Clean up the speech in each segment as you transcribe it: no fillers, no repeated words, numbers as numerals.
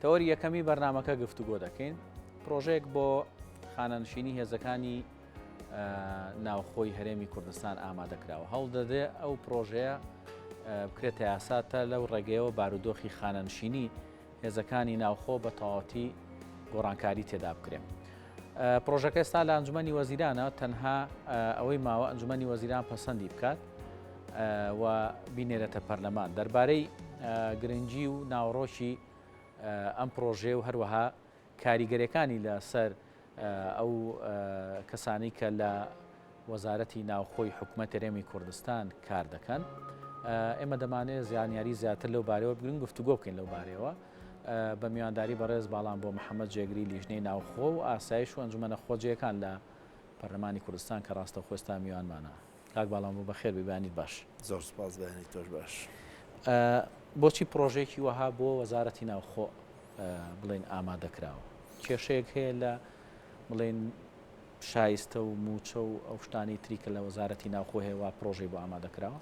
تەوەری یەکەمی بەرنامەکە گفتوگۆ دەکەین پرۆژەیەک بۆ خانەنشینی هێزەکانی ناوخۆی هەرێمی کوردستان ئامادەکراوە هەوڵ دەدێ ئەو پرۆژەیە بکرێتە یاساتە لەو ڕێگەیەوە بارودۆخی خانەنشینی هێزەکانی ناوخۆ بە تەواوەتی گۆڕانکاری تێدا بکرێن. پرۆژەکە ئێستا لە ئەنجومەنی وەزیرانە تەنها ئەوەی ماوە ئەنجومەنی وەزیران پەسەندی بکات و بینێرێتە پەرلەمان دەربارەی گرنگی و ناوڕۆشی ئەم پرۆژێ و هەروەها کاریگەریەکانی لەسەر ئەو کەسانی کە لە وەزارەتی ناوخۆی حکوومەت هەرێمی کوردستان کار دەکەن ئێمە دەمانێت زیانیاری زیاتر لەو بارەوە بگرین گفتوگۆ بکەین لەو بارەوە بە میوانداری بەڕێز باڵام بۆ محەممەد جێگری لیژنەی ناوخۆ و ئاسایش و ئەنجومەنە خۆجیەکان لە پەرلەمانی کوردستان کە ڕاستە خۆستا میوانمانە کاک باڵام بۆ بەخێر ببیانیت باش. زۆر سپاس بەیانی تۆش باش. بۆچی پرۆژێکی وەها بۆ وەزارەتی ناوخۆ بڵێن ئامادەکراوە کێشەیەک هەیە لە بڵێن شایستە و موچە و ئەو شتانی تری کە لە وەزارەتی ناوخۆ هەیە وا پرۆژەی بۆ ئامادەکراوە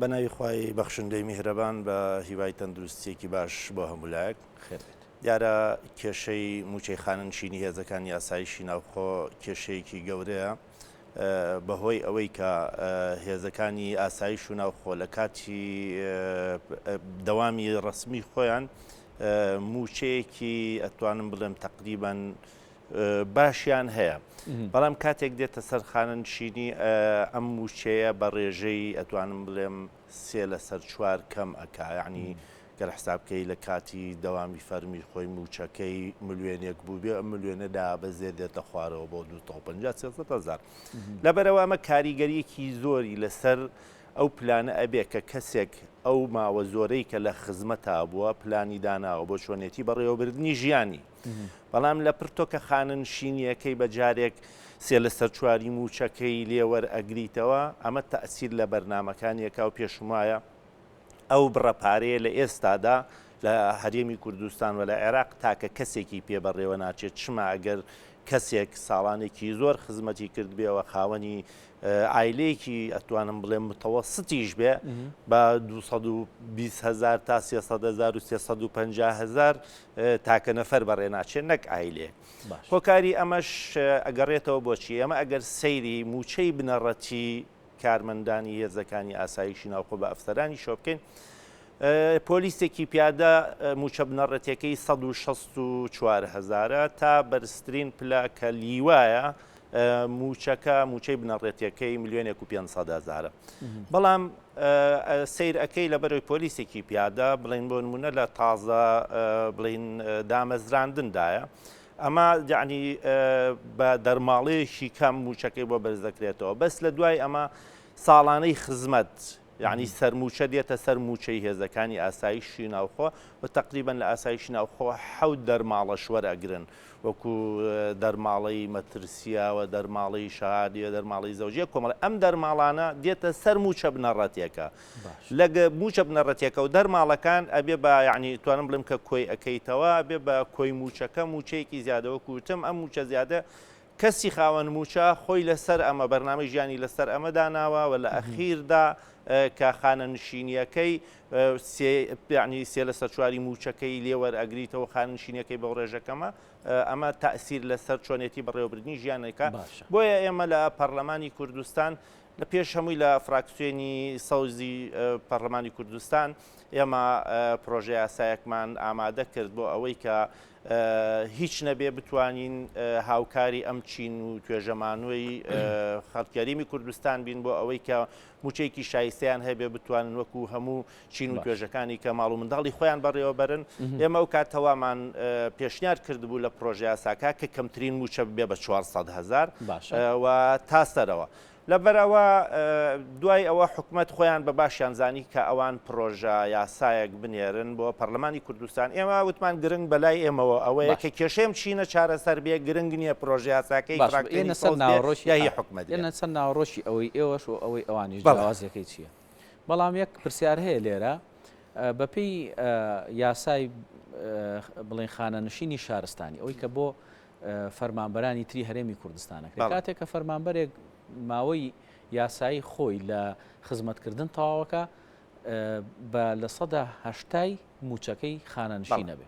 بە ناوی خوای بەخشندەی میهرەبان بە هیوای تەندروستیەکی باش بۆ هەمولایەک خێرێت دیارە کێشەی موچەی خانەنشینی هێزەکانی ئاسایشی ناوخۆ کێشەیەکی گەورەیە بەهۆی ئەوەی کە هێزەکانی ئاسایش و ناوخۆ لە کاتی دەوامی ڕسمی خۆیان موچەیەکی ئەتوانم بڵێم تقریبان باشیان هەیە بەڵام کاتێک دێتە سەر خانەنشینی ئەم موچەیە بە ڕێژەی ئەتوانم بڵێم 3/4 کەم ئەکا یعنی گەر حسابکەی لە کاتی دەوامی فەرمی خۆی موچەکەی ملیۆنێک بوو بێ ئەم ملیۆنەدا بەزێ دێتە خوارەوە بۆ 250,000 لەبەرەوە ئەمە کاریگەریەکی زۆری لەسەر ئەو پلانە ئەبێ کە کەسێک ئەو ماوە زۆرەی کە لە خزمەتا بووە پلانی داناوە بۆ چۆنێتی بەڕێوەبردننی ژیانی بەڵام لە پرتۆکە خانەنشینیەکەی بە جارێک 3/4 موچەکەی لێوەرئەگریتەوە ئەمە تەئسیر لە بەرنامەکانیەکە و پێشمایە ئەو بڕەپارەیە لە ئێستادا لە هەرێمی کوردستان و لە عێراق تاکە کەسێکی پێبەڕێوە ناچێت چما ئەگەر کەسێک ساڵانێکی زۆر خزمەتی کرد بێەوە خاوەنی ئایلەیەکی ئەتوانم بڵێم متەوەسطیش بێ بە 220,000 تا 300,000 و 350,000 تاکە نەفەر بەڕێناچێت نەک ئایلێ هۆکاری ئەمەش ئەگەڕێتەوە بۆچی ئەمە ئەگەر سەیری موچەی بنەڕەتی کارمەندانی هێزەکانی ئاسایشی ناوخۆ بە ئەفسەرانی شۆ بکەین پۆلیسێکی پیادە موچە بنەڕەتیەکەی 164,000 تا بەرزترین پلاکە لیوایە موچەکە موچەی بنەڕێتیەکەی 1,500,000 بەڵام سیر ئەەکەی لە بەرەوەی پۆلیسێکی پیادە بڵین بۆ نمونە لە تازە بڵین دامەزراندندایە ئەمە یعنی بە دەرماڵەیەکی کەم موچەکەی بۆ بەرز دەکرێتەوە بەس لە دوای ئەمە ساڵانەی خزمەت یعنی سەرموچە دێتە سەر موچەی هێزەکانی ئاسایشی ناوخۆ و تقریبا لە ئاسایشی ناوخۆ 7 دەرماڵە وەرئەگرن وەکو دەرماڵەی مەترسیاوە دەرماڵەی شادیە دەرماڵی زەوجیە کۆمەڵ ئەم دەرماڵانە دێتە سەر موچە بنەڕەتیەکە لەگە موچە بنەڕەتیەکە و دەرماڵەکان ئەبێ بە یعنی توانم بڵم کە کۆی ئەەکەیتەوە بێ بە کۆی موچەکە موچەیەکی زیادەوە کوتم ئەم موچە زیادە کەسی خاوەن موچە خۆی لەسەر ئەمە بەرنامەی ژیانی لەسەر ئەمە داناوە و لە ئەخیردا کە خانەنشینیەکەی ینی 3/4 موچەکەی لێوەرئەگریتەوە خانەنشینیەکەی بەو ڕێژەکەمە ئەمە تەئسیر لەسەر چۆنێتی بەڕێوەبردننی ژیانەکە بۆیە ئێمە لە پەرلەمانی کوردستان لە پێش هەمووی لە فراکسیۆنی سەوزی پەرلەمانی کوردستان ئێمە پرۆژه یاسایەکمان ئامادە کرد بۆ ئەوەی کە هیچ نەبێ بتوانین هاوکاری ئەم چین و توێژەمانوەی خەڵکیاریمی کوردستان بین بۆ ئەوەی کە موچەیەکی شایستەیان هەبێ بتوانن وەکو هەموو چین و توێژەکانی کە ماڵ و منداڵی خۆیان بەڕێوەبەرن ئێمە ئەو کاتەوامان پێشنیار کردبوو لە پرۆژه یاساکە کە کەمترین موچە بێ بە 400,000 و تا سەرەوە لەبەرەوە دوای ئەوە حکوومەت خۆیان بە باشیان زانی کە ئەوان پرۆژە یاسایەک بنێرن بۆ پەرلەمانی کوردستان ئێمە وتمان گرنگ بەلای ئێمەوە ئەوەیە کە کێشەیەم چینە چارەسەر بێ گرنگ نییە پرۆژه یاساکەی حکوومەت چەند ناوڕۆشی ئەوەی ئێوەش و ئەوەی ئەوانیش جیاوازەکەی چییە بەڵام یەک پرسیار هەیە لێرە بەپێی یاسای بڵێن خانەنشینی شارستانی ئەوەی کە بۆ فەرمانبەرانی تری هەرێمی کوردستانەکە کاتێک کە فەرمانبەرێک ماوەی یاسایی خۆی لە خزمەتکردن تەواوەکە بە لە 180 موچەکەی خانەنشینە بێ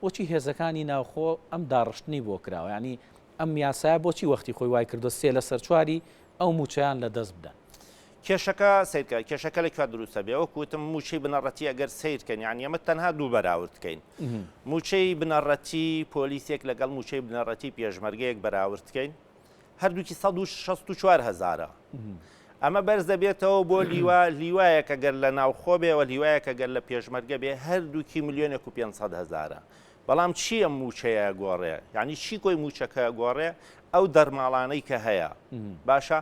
بۆچی هێزەکانی ناوخۆ ئەم داڕشتنی بۆ کراوە ینی ئەم یاسایە بۆچی وەختی خۆی وای کردو سێ لە سەر چواری ئەو موچیان لە دەست بدەن کێشەکە سیرکە کێشەکە لەکوێ دروستە بێ وەکوتم موچەی بنەڕەتی ئەگەر سیرکەن یان ئێمە تەنها دوو بەراورد بکەین موچەی بنەڕەتی پۆلیسێک لەگەڵ موچەی بنەڕەتی پێشمەرگەیەک بەراورد بکەین هەردووکی 164,000 ئەمە بەرز دەبێتەوە بۆ لیوایەکە گەر لە ناوخۆ بێەوە لیوایەکە گەر لە پێشمەرگە بێ هەردووکی 1,500,000 بەڵام چی ئەم موچەیە گۆڕێ یعنی چی کۆی موچەکە گۆڕێ ئەو دەرماڵانەی کە هەیە باشە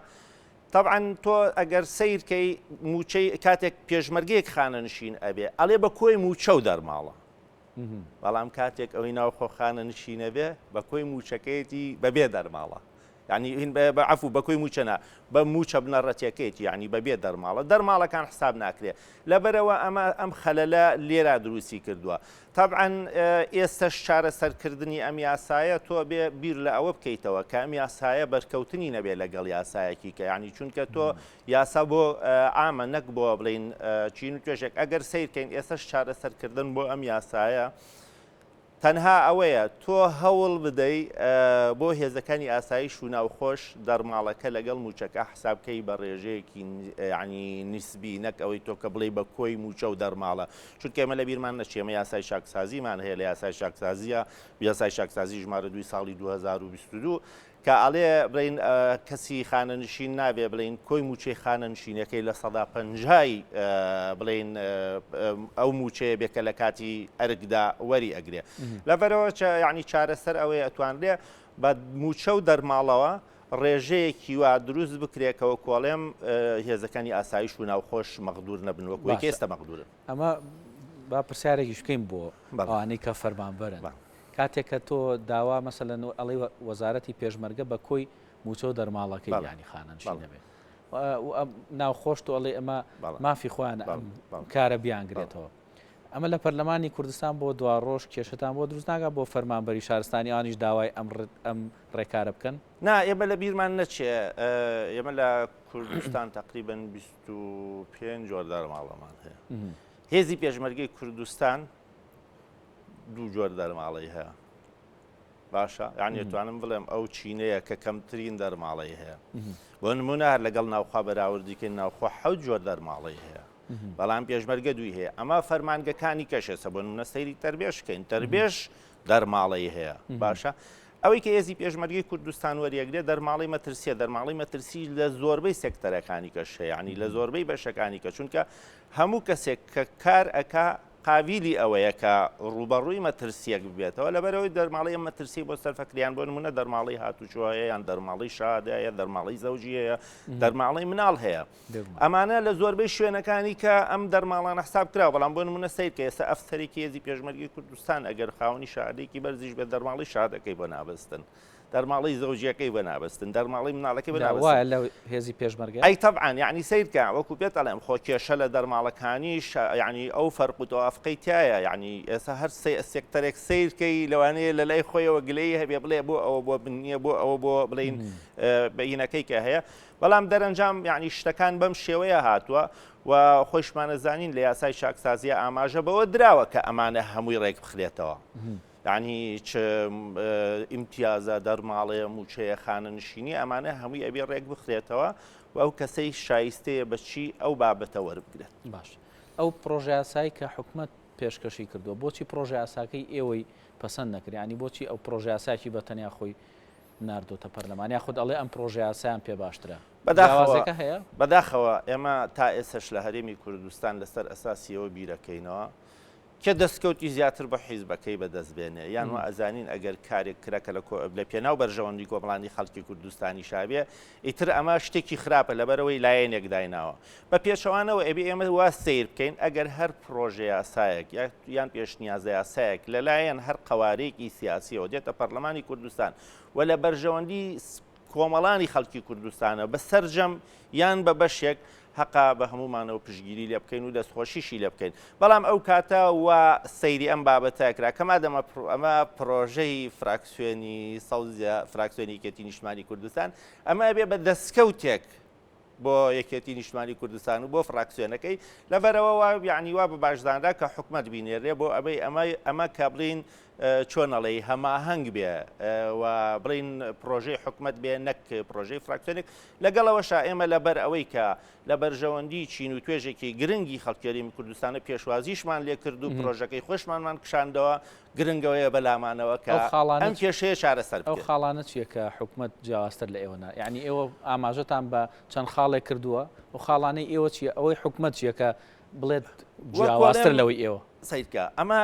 طبعاً تۆ ئەگەر سیرکەی موچەی کاتێک پێشمەرگەیەک خانە نشین ئەبێ ئەڵێ بە کۆی موچە و دەرماڵە بەڵام کاتێک ئەوەی ناوخۆ خانە نشینە بێ بە کۆی موچەکەیەتی بەبێ دەرماڵە یعنی هین عفو بە کۆی موچەنا بە موچە بنەڕەتیەکەیەتی یعنی بەبێ دەرماڵەکان حساب ناکرێ لەبەرەوە ئەمە ئەم خەلەلە لێرە دروستی کردووە طبعاً ئێستش چارەسەرکردنی ئەم یاسایە تۆ بێ بیر لە ئەوە بکەیتەوە کە ئەم یاسایە بەرکەوتنی نەبێ لەگەڵ یاسایەکی کە یعنی چونکە تۆ یاسا بۆ ئامە نەک بۆ بڵین چین و توێژێک ئەگەر سیرکەین ئێستش چارەسەرکردن بۆ ئەم یاسایە تەنها ئەوەیە تۆ هەوڵ بدەی بۆ هێزەکانی ئاسایش و ناوخۆش دەرماڵەکە لەگەڵ موچەکە حسابکەی بە ڕێژەیەکی ینی نیسبی نەک ئەوەی تۆ کە بڵێ بە کۆی موچە و دەرماڵە چونکە ئێمە لە بیرمان نەچێمە یاسای شاکسازیمان هەیە لە یاسای شاکسازیە یاسای شاکسازی ژمارە 2 ساڵی 2022 کە ئەڵێ بڵین کەسی خانەنشین نابێ بڵین کۆی موچەی خانەنشینەکەی لە 150 بڵین ئەو موچەیە بێکە لە کاتی ئەرگدا وەری ئەگرێ لەبەرەوە یعنی چارەسەر ئەوەیە ئەتوانرێ بە موچە و دەرماڵەوە ڕێژەیەکی وا دروست بکرێکەوە کۆڵێم هێزەکانی ئاسایش و ناوخۆش مەغدور نەبن وەکوی ئێستا مەغدورن ئەمە با پرسیارێکی شکەین بۆ ئەوانەی کە فەرمانبەرن کاتێک کە تۆ داوا مەسەلەن ئەڵێ وەزارەتی پێشمەرگە بە کۆی موچە و دەرماڵەکەی ینی خانەنشین نەبێت ناوخۆش تۆ ئەڵێ ئەمە مافی خۆیان کارە بیانگرێتەوە ئەمە لە پەرلەمانی کوردستان بۆ دوا ڕۆژ کێشتان بۆ دروست ناگات بۆ فەرمانبەری شارستانی ئەوانیش داوای ئەم ڕێکارە بکەن نا ئێمە لە بیرمان نەچێ ئێمە لە کوردستان تقریبن 25 جۆر دەرماڵەمان هەیە هێزی پێشمەرگەی کوردستان دوو جۆر دەرماڵی هەیە باشە یعنی توانم بڵێم ئەو چینەیە کە کەمترین دەرماڵی هەیە بۆ نمونە هەر لەگەڵ ناوخوا بەراوردیکە ناوخوا 7 جۆر دەرماڵی هەیە بەڵام پێشمەرگە دوی هەیە ئەمە فەرمانگەکانی کەشێسە بۆ نمونە سەیری تەربێشکەین تەربێش دەرماڵی هەیە باشە ئەوەی کە هێزی پێشمەرگەی کوردستان وەریەگرێت دەرماڵی مەترسیە دەرماڵی مەترسی لە زۆربەی سێکتەرەکانی کەش هەیە ینی لە زۆربەی بەشەکانی کە چونکە هەموو کەسێک کە کار ئەکا قاویلی ئەوەیە کە ڕوبەڕووی مەترسیەک ببێتەوە لەبەرەوەی دەرماڵی مەترسی بۆ سەرفەکریان بۆ نمونە دەرماڵی هاتوچۆیە یان دەرماڵی شادەیە دەرماڵی زەوجیەیە دەرماڵی مناڵ هەیە ئەمانە لە زۆربەی شوێنەکانی کە ئەم دەرماڵان حساب کرا بەڵام بۆ نمونە سیر کە ئێستا ئەفسەرێکی هێزی پێشمەرگەی کوردستان ئەگەر خاوەنی شادێکی بەرزیش بێت دەرماڵی شادەکەی بۆ نابستن دەرماڵی زەوجیەکەی بەنابستن دەرماڵی مناڵەکەی بەناوایە لە هێزی پێشمەرگە ئەی طبعاً یعنی سیرکە وەکو پێت ئەڵێم خۆ کێشە لە دەرماڵەکانیش یعنی ئەو فەرق و تەوافقەی تایە یعنی ئێستا هەر سێکتەرێک سیرکەی لەوانەیە لە لای خۆیەوە گلەی هەبێ بڵێ بۆ ئەوە بۆ بنیە بۆ ئەوە بۆ بڵین بەینەکەی کە هەیە بەڵام دەرەنجام یعنی شتەکان بەم شێوەیە هاتووە و خۆشمانەزانین لە یاسای شاکسازیە ئاماژە بەوە دراوە کە ئەمانە هەمووی ڕێک بخرێتەوە یعنی چ ئیمتیازە دەرماڵەیە موچەیە خانەنشینی ئەمانە هەمووی ئەبێ ڕێک بخرێتەوە و ئەو کەسەی شایستەیە بەچی ئەو بابەتە وەربگرێت باش ئەو پرۆژه یاسایی کە حکوومەت پێشکەشی کردووە بۆچی پرۆژه یاساکەی ئێوەی پەسەند نەکرد ینی بۆچی ئەو پرۆژه یاساکی بەتەنیا خۆی ناردۆتە پەرلەمانی خۆت ئەڵێ ئەم پرۆژه یاسایان پێ باشترە بەداخەوە هەیە بەداخەوە ئێمە تا ئێستش لە هەرێمی کوردستان لەسەر ئەساسیەوە بیرەکەینەوە کە دەستکەوتی زیاتر بە حیزبەکەی بەدەستبێنێ یان وە ئەزانین ئەگەر کارێک کرەکە لە پێناو بەرژەوەندی کۆمەڵانی خەڵکی کوردستانی شابێ ئیتر ئەمە شتێکی خراپە لەبەرەوەی لایەنێک دایناوە بە پێشەوانەوە ئەبێ ئێمە وا سیر بکەین ئەگەر هەر پرۆژه یاسایەک یان پێشنیازە یاسایەک لەلایەن هەر قەوارەیەکی سیاسیەوە دێتە پەرلەمانی کوردستان و لە بەرژەوەندی کۆمەڵانی خەڵکی کوردستانە بە سەرجەم یان بە بەشێک حقا بە هەمومانەوە پشگیری لێ بکەین و دەستخۆشیشی لێ بکەین بەڵام ئەو کاتە و سەیری ئەم بابەتەکرا کەما ئەمە پرۆژەی فراکسیۆنی سەوزە فراکسیۆنی یەکێتی نیشتمانی کوردستان ئەمە بێ بە دەستکەوتێک بۆ یەکێتی نیشتمانی کوردستان و بۆ فراکسیۆنەکەی لەبەرەوە یعنی وا بە باشدانرا کە حکومەت بینێڕێ بۆ ئەبەی ئەمە کە بڵین چۆنەڵێ هەماهەنگ بێ و بڵین پرۆژەی حکومت بێ نەک پرۆژەی فراکسیۆنێک لەگەڵەوەشا ئێمە لەبەر ئەوەی کە لە بەرژەوەندی چین و توێژێکی گرنگی خەڵکیێریمی کوردستانە پێشوازیشمان لێ کرد و پرۆژەکەی خۆشمانمان کشاندەوە گرنگەوەیە بەلامانەوە کە ئەم کێشەیە چارەسەر ئەو خاڵانە چیە کە حکومت جیاوازتر لە ئێوەنا یعنی ئێوە ئاماژەتان بە چەند خاڵێک کردووە و خاڵانەی ئێوە چیە ئەوەی حکومت چیە کە بڵێت جیاوازتر لەوەی ئێوە سیدکە ئەمە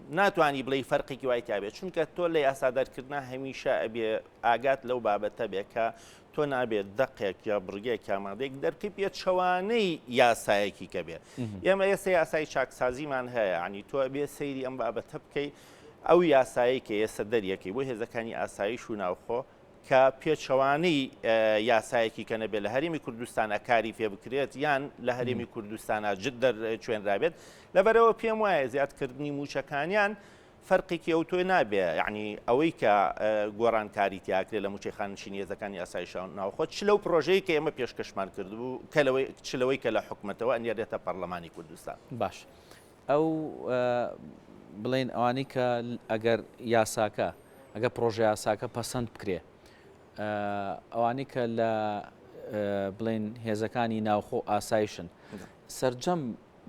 ناتوانانی بڵێ فەرقێکی وای تابێت چونکە تۆ لە یاسادارکردنا هەمیشە ئەبێ ئاگات لەو بابەتە بێت کە تۆ نابێت دەقێک یا بڕگەیەک یامادەیەک دەرکەی پێت شەوانەی یاسایەکی کە بێت ئێمە ئێستا یاسای چاکسازیمان هەیە عنی تۆ بێ سەیری ئەم بابەتە بکەی ئەو یاسایی کە ئێستا دەریەکەی بۆ هێزەکانی ئاسایش و ناوخۆ کە پێچەوانەی یاسایەکی کە نەبێت لە هەرێمی کوردستانە کاری پێ بکرێت یان لە هەرێمی کوردستانە جد دەرچوێنرابێت لەبەرەوە پێم وایە زیادکردنی موچەکانیان فەرقێکی ئەو تۆی نابێ یعنی ئەوەی کە گۆڕانکاری تیاکرێت لە موچەی خانشینی هێزەکانی ئاسایشان ناوخۆت چ لەو پرۆژەیە کە ئێمە پێشکەشمان کردبوو چلەوەی کە لە حکومەتەوە ئەنێرێتە پەرلەمانی کوردستان باش ئەو بڵێن ئەوانی کە ئەگەر یاساکە ئەگە پرۆژه یاساکە پەسەند بکرێ ئەوانی کە لە بڵێن هێزەکانی ناوخۆ ئاسایشن سەرجەم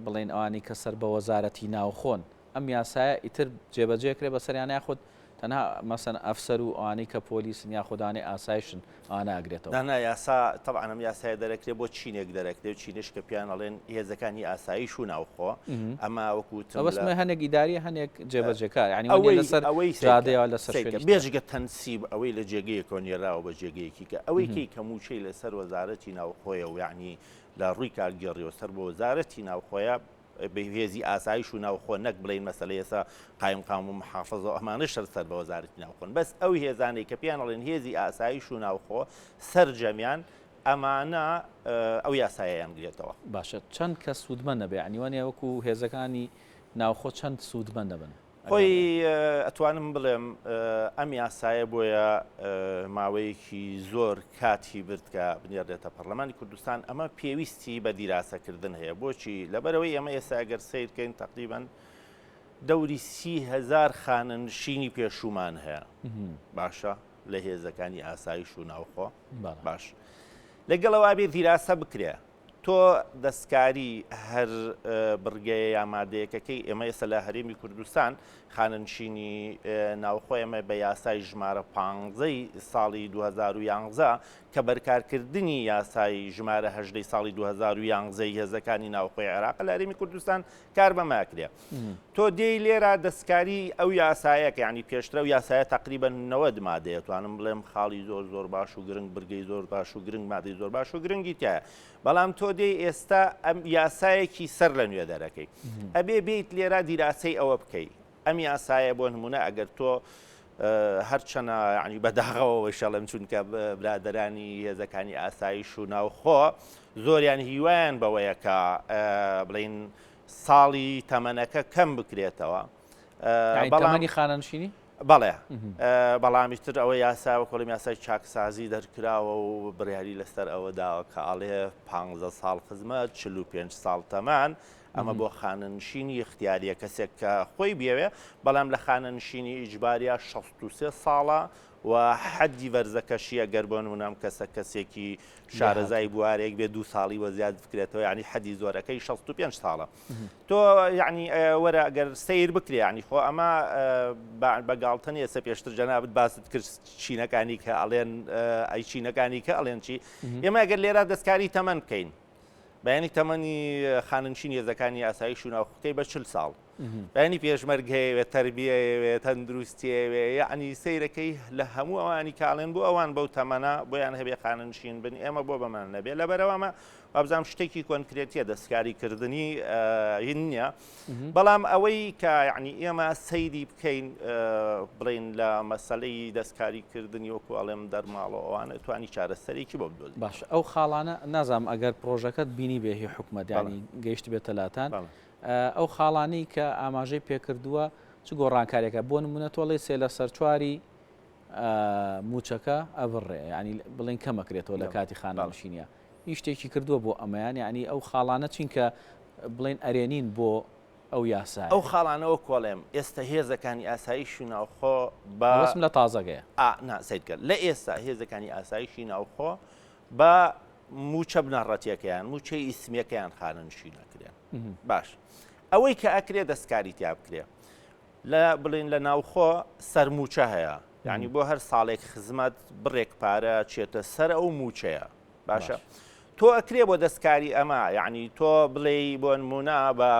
بڵێن ئەوانی کە سەر بە وەزارەتی ناوخۆن ئەم یاسایە ئیتر جێبەجێکرێ بە سەریان یاخود تەنها مەسەن ئەفسەر و ئەوانەی کە پۆلیسن یاخودانێ ئاسایشن ئەوانە ئەگرێتەوە دانا یاسا طبعا ئەم یاسایە دەرەکرێت بۆ چینێک دەرەکرێت و چینش کە پیان ئەڵێن هێزەکانی ئاسایش و ناوخۆ ئەمە وەکوتم بەسمە هەنێک ئیداری هەنێک جێبەجێکار ینی لەسەر جادەیەوە لەسەر بێژگە تەنسیب ئەوەی لە جێگەیەکۆ نێراوە بە جێگەیەکی کە ئەوەی کەی کەموچەی لەسەر وەزارەتی ناوخۆیە و یعنی لە ڕووی کارگەڕیەوە سەر بۆ وەزارەتی ناوخۆیە بەهێزی ئاسایش و ناوخۆ نەک بڵین مەسەلە ئێستا قایم و محافظ و ئەمانە سەر بە وەزارەتی ناوخۆن بەس ئەو هێزانەی کە پیان ئەڵێن هێزی ئاسایش و ناوخۆ سەرجەمیان ئەمانە ئەو یاسایەیان گرێتەوە باشە چەند کە سوودمەندە بێ عنیوانێ وەکو هێزەکانی ناوخۆ چەند سوودمەندە بن خۆی ئەتوانم بڵێم ئەم یاسایە بۆیە ماوەیەکی زۆر کاتی بردکە بنێڕێتە پەرلەمانی کوردستان ئەمە پێویستی بە دیراسەکردن هەیە بۆچی لەبەرەوەی ئەمە ئێستا ئەگەر سیرکەین تقریبان دەوری 30,000 خانەنشینی پێشومان هەیە باشە لە هێزەکانی ئاسایش و ناوخۆ باش لەگەڵەوە بێ دیراسە بکرێ تۆ دەستکاری هەر بڕگەیە یامادەیەکەکەی ئێمە ئێستا لە هەرێمی کوردستان خانەنشینی ناوخۆ ئێمە بە یاسای ژمارە 15 ساڵی 2011 کە بەرکارکردنی یاسای ژمارە 18 ساڵی 2011 هێزەکانی ناوخۆی عێراق لە هەرێمی کوردستان کار بەماکرێ تۆ دێی لێرە دەستکاری ئەو یاسایەکە ینی پێشترە و یاسایە تقریبەن 90 مادەیە توانم بڵێم خاڵی زۆر باش و گرنگ بڕگەی زۆر باش و گرنگ مادەی زۆر باش و گرنگی تایە بەڵام تۆ دێ ئێستا ئەم یاسایەکی سەر لە نوێ دەرەکەی ئەبێ بێیت لێرە دیراسی ئەوە بکەیت ئەم یاسایە بۆ نمونە ئەگەر تۆ هەرچەنە ینی بەداغەوە شەڵم چونکە برادەرانی هێزەکانی ئاسایش و ناوخۆ زۆریان هیوایان بەوەیە کە بڵین ساڵی تەمەنەکە کەم بکرێتەوە بەڵانی خانەنشینی بەڵێ بەڵامیتر ئەوە یاساوە کۆڵم یاسای چاکسازی دەرکراوە و بڕیاری لەسەر ئەوە داوە کە ئاڵێ 15 ساڵ خزمەت 45 ساڵ تەمان ئەمە بۆ خانەنشینی اختیاریە کەسێک کە خۆی بێوێ بەڵام لە خانەنشینی ئیجباریە 63 ساڵە و حەدی بەرزەکەشیە گەر بۆ نمونام کەسێکی شارەزای بوارێک بێ 2 ساڵی وە زیاد بکرێتەوە ینی حەدی زۆرەکەی 65 ساڵە تۆ یعنی وەرە ئەگەر سیر بکرێ ینی خۆ ئەمە بەگاڵتنی ئێستا پێشتر جەنابەت باست کرد چینەکانی کە ئەڵێن ئەی چینەکانی کە ئەڵێن چی ئێمە ئەگەر لێرە دەستکاری تەمەن بکەین بەیانی تەمەنی خاننشینی هێزەکانی ئاسایش و ناوخۆکەی بە 40 ساڵ بەینی پێشمەرگ هەیەوێت تربیەوێ تەندروستیەوێ یعنی سیرەکەی لە هەموو ئەوانی کاڵێن بۆ ئەوان بەو تەمەنە بۆیان هەبێ خاننشین بن ئێمە بۆ بەمان نەبێت لەبەرەوەمە وابزانام شتێکی کۆنکرێتیە دەستکاریکردنی هین نییە بەڵام ئەوەی کە یعنی ئێمە سەیری بکەین بڵین لە مەسەلەی دەستکاریکردنی وەکو ئەڵێم دەرماڵەوە ئەوانە توانی چارەسەرێکی بۆ بدۆزین باش ئەو خاڵانە نازام ئەگەر پرۆژەکەت بینی بێهی حکومەت ینی گەیشت بێتە لاتان ئەو خاڵانەی کە ئاماژەی پێکردووە چ گۆڕانکاریەکە بۆ نمونە تۆڵی سێ لە سەرچواری موچەکە ئەڤڕێ ینی بڵین کەمەکرێتەوە لە کاتی خانەنشینیە هیچ شتێکی کردووە بۆ ئەمەیان ینی ئەو خاڵانە چینکە بڵین ئەرێنین بۆ ئەو یاسا ئەو خاڵانەوە کۆڵێم ئێستا هێزەکانی ئاسایشی ناوخۆ بەوەسم لە تازەگەیە ناسیدکرد لە ئێستا هێزەکانی ئاسایشی ناوخۆ بە موچە بنەڕەتیەکەیان موچەی ئیسمیەکەیان خانەنشین نەکرێن باش ئەوەی کە ئەکرێ دەستکاری تیا بکرێ لە بڵین لە ناوخۆ سەرموچە هەیە یعنی بۆ هەر ساڵێک خزمەت بڕێک پارە چێتە سەر ئەو موچەیە باشە تۆ ئەکرێ بۆ دەستکاری ئەمە یعنی تۆ بڵێ بۆ نمونە بە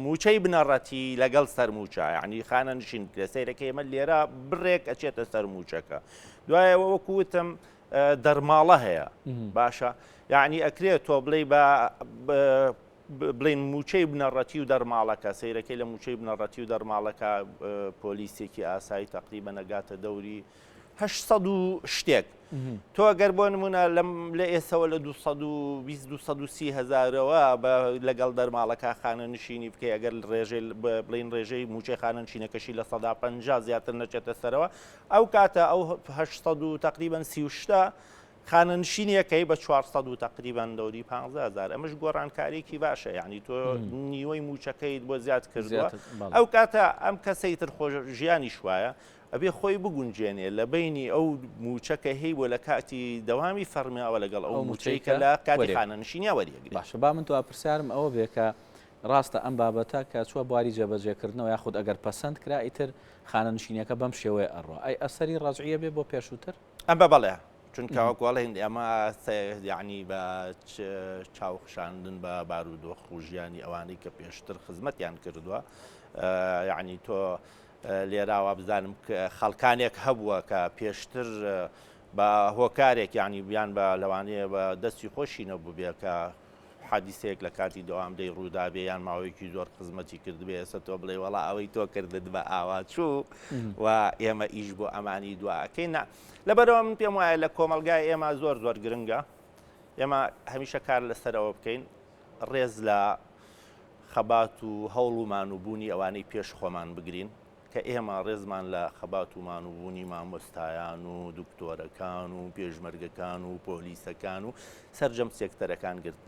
موچەی بنەڕەتی لەگەڵ سەرموچە یعنی خانەنشین کرێ سەیرەکە ئێمە لێرە بڕێک ئەچێتە سەر موچەکە دوایەوە وەکوتم دەرماڵە هەیە باشە یعنی ئەکرێت تۆ بڵێ بڵین موچەی بنەڕەتی و دەرماڵەکە سەیرەکەی لە موچەی بنەڕەتی و دەرماڵەکە پۆلیسێکی ئاسایی تقریبا نەگاتە دەوری 800 و شتێک تۆ ئەگەر بۆ نمونە لە ئێسەوە لە 220 هزارەوە لەگەڵ دەرماڵەکە خانەنشینی بکەی ئەگەر بڵین ڕێژەی موچەی خانەنشینەکەشی لە 150 زیاتر نەچێتە سەرەوە ئەو کاتە ئەو 800 و تقریبا 36 خانەنشینیەکەی بە 400 و تقریبا دەوری 15000 ئەمەش گۆڕانکاریکی باشە یعنی تۆ نیوەی موچەکەیت بۆ زیاد کردووە ئەو کاتە ئەم کەسەی تر ژیانی شوایە ئەبێ خۆی بگونجێنێ لە بینی ئەو موچەکە هەی بۆ لە کاتی دەوامی فەرمیاوە لەگەڵ ئەو موچەی کە لە کاتی خانەنشینیا وەریەگری باشە با من تو پرسیارم ئەوە بێ کە ڕاستە ئەم بابەتە کە چووە بواری جێبەجێکردنەوە یاخود ئەگەر پەسەند کرا ئیتر خانەنشینیەکە بەم شێوەیە ئەڕۆ ئەی ئەسەری ڕاجعیە بێ بۆ پێشووتر ئەم بە بەڵێ چونکە وەکوڵێن ئەمە یعنی بە چاوخشاندن بە بارودۆخ و ژیانی ئەوانەی کە پێشتر خزمەتیان کردووە یعنی تۆ لێراوە بزانم خەڵکانێک هەبووە کە پێشتر بە هۆکارێک یعنی بیان بە لەوانەیە بە دەستی خۆشی نەبوو بێ کە حادیسەیەک لە کاتی دەوام دەی ڕوودابێ یان ماوەیەکی زۆر خزمەتی کردبێ ئێستا تۆ بڵێ وەڵا ئەوەی تۆ کردت بە ئاوا چوو و ئێمە ئیش بۆ ئەمانی دواکەین لەبەرەوە من پێم وایە لە کۆمەلگای ئێمە زۆر گرنگە ئێمە هەمیشە کار لەسەرەوە بکەین ڕێز لە خەبات و هەوڵ و مانوبوونی ئەوانەی پێش خۆمان بگرین کە ئێمە ڕێزمان لە خەبات و مانوبوونی مامۆستایان و دکتۆرەکان و پێشمەرگەکان و پۆلیسەکان و سەرجەم سێکتەرەکان گرت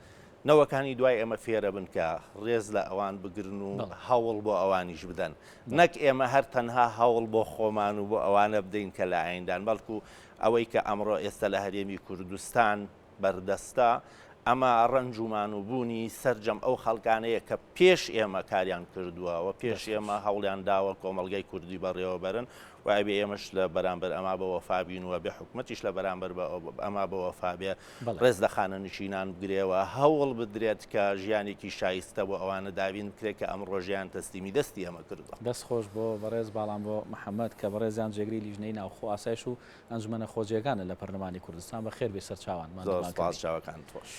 نەوەکانی دوای ئێمە فێرە بن کە ڕێز لە ئەوان بگرن و هەوڵ بۆ ئەوانیش بدەن نەک ئێمە هەر تەنها هەوڵ بۆ خۆمان و بۆ ئەوانە بدەین کە لە ئایندان بەڵکو ئەوەی کە ئەمڕۆ ئێستا لە هەرێمی کوردستان بەردەستە ئەمە ڕەنج و مانوبوونی سەرجەم ئەو خەڵکانەیە کە پێش ئێمە کاریان کردووە و پێش ئێمە هەوڵیان داوە کۆمەڵگەی کوردی بەڕێوە بەرن و ئەبێ ئێمەش لە بەرامبەر ئەما بە وەفابین وە بێ حکومەتیش لە بەرامبەر ئەما بە وەفابێ ڕێز لە خانەنشینان بگرێەوە هەوڵ بدرێت کە ژیانێکی شایستە بۆ ئەوانە داوین بکرێت کە ئەم ڕۆژیان تەسلیمی دەستی ئەمە کردووە دەست خۆش بۆ بەڕێز باڵام بۆ محەممەد کە بەڕێزیان جێگری لیژنەی ناوخۆ ئاسایش و ئەنجومەنە خۆجێگانە لە پەرلەمانی کوردستان بە خێر بێ سەرچاوان زۆر سپاس چاوەکان تۆش